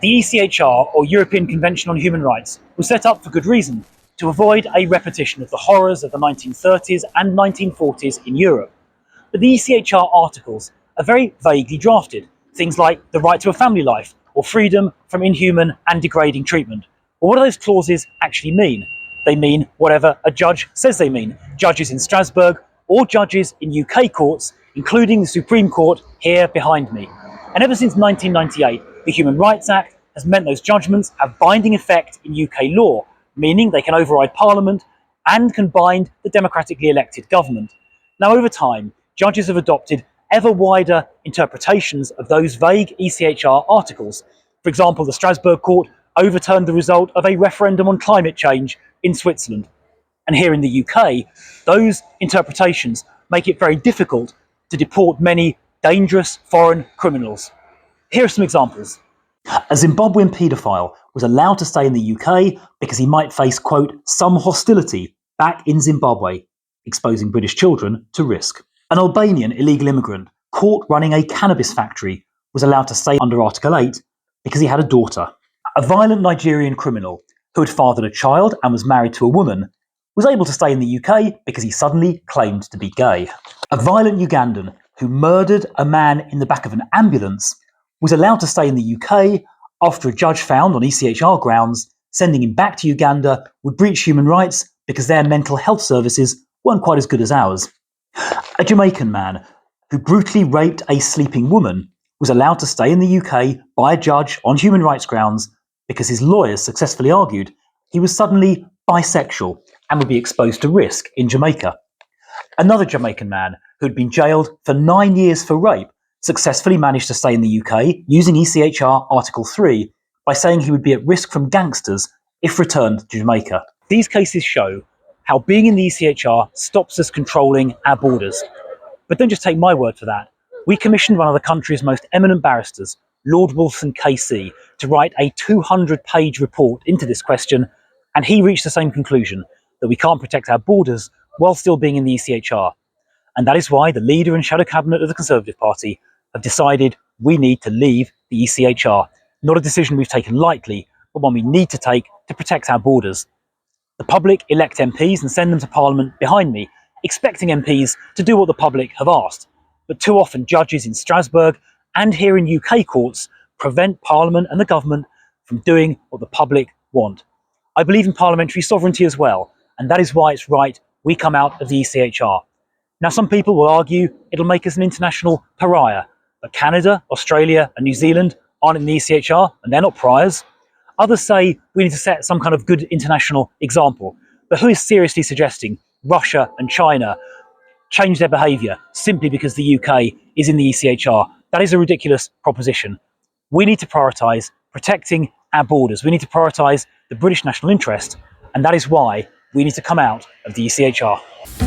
The ECHR, or European Convention on Human Rights, was set up for good reason, to avoid a repetition of the horrors of the 1930s and 1940s in Europe. But the ECHR articles are very vaguely drafted, things like the right to a family life or freedom from inhuman and degrading treatment. Well, what do those clauses actually mean? They mean whatever a judge says they mean. Judges in Strasbourg or judges in UK courts, including the Supreme Court here behind me. And ever since 1998, the Human Rights Act has meant those judgments have binding effect in UK law, meaning they can override Parliament and can bind the democratically elected government. Now, over time, judges have adopted ever wider interpretations of those vague ECHR articles. For example, the Strasbourg Court overturned the result of a referendum on climate change in Switzerland. And here in the UK, those interpretations make it very difficult to deport many dangerous foreign criminals. Here are some examples. A Zimbabwean paedophile was allowed to stay in the UK because he might face, quote, some hostility back in Zimbabwe, exposing British children to risk. An Albanian illegal immigrant caught running a cannabis factory was allowed to stay under Article 8 because he had a daughter. A violent Nigerian criminal who had fathered a child and was married to a woman was able to stay in the UK because he suddenly claimed to be gay. A violent Ugandan who murdered a man in the back of an ambulance was allowed to stay in the UK after a judge found, on ECHR grounds, sending him back to Uganda would breach human rights because their mental health services weren't quite as good as ours. A Jamaican man who brutally raped a sleeping woman was allowed to stay in the UK by a judge on human rights grounds because his lawyers successfully argued he was suddenly bisexual and would be exposed to risk in Jamaica. Another Jamaican man who had been jailed for 9 years for rape successfully managed to stay in the UK using ECHR Article 3 by saying he would be at risk from gangsters if returned to Jamaica. These cases show how being in the ECHR stops us controlling our borders. But don't just take my word for that. We commissioned one of the country's most eminent barristers, Lord Wolfson KC, to write a 200-page report into this question, and he reached the same conclusion, that we can't protect our borders while still being in the ECHR. And that is why the leader and shadow cabinet of the Conservative Party have decided we need to leave the ECHR. Not a decision we've taken lightly, but one we need to take to protect our borders. The public elect MPs and send them to Parliament behind me, expecting MPs to do what the public have asked. But too often judges in Strasbourg and here in UK courts prevent Parliament and the government from doing what the public want. I believe in parliamentary sovereignty as well, and that is why it's right we come out of the ECHR. Now, some people will argue it'll make us an international pariah, but Canada, Australia and New Zealand aren't in the ECHR and they're not pariahs. Others say we need to set some kind of good international example, but who is seriously suggesting Russia and China change their behaviour simply because the UK is in the ECHR? That is a ridiculous proposition. We need to prioritise protecting our borders. We need to prioritise the British national interest, and that is why we need to come out of the ECHR.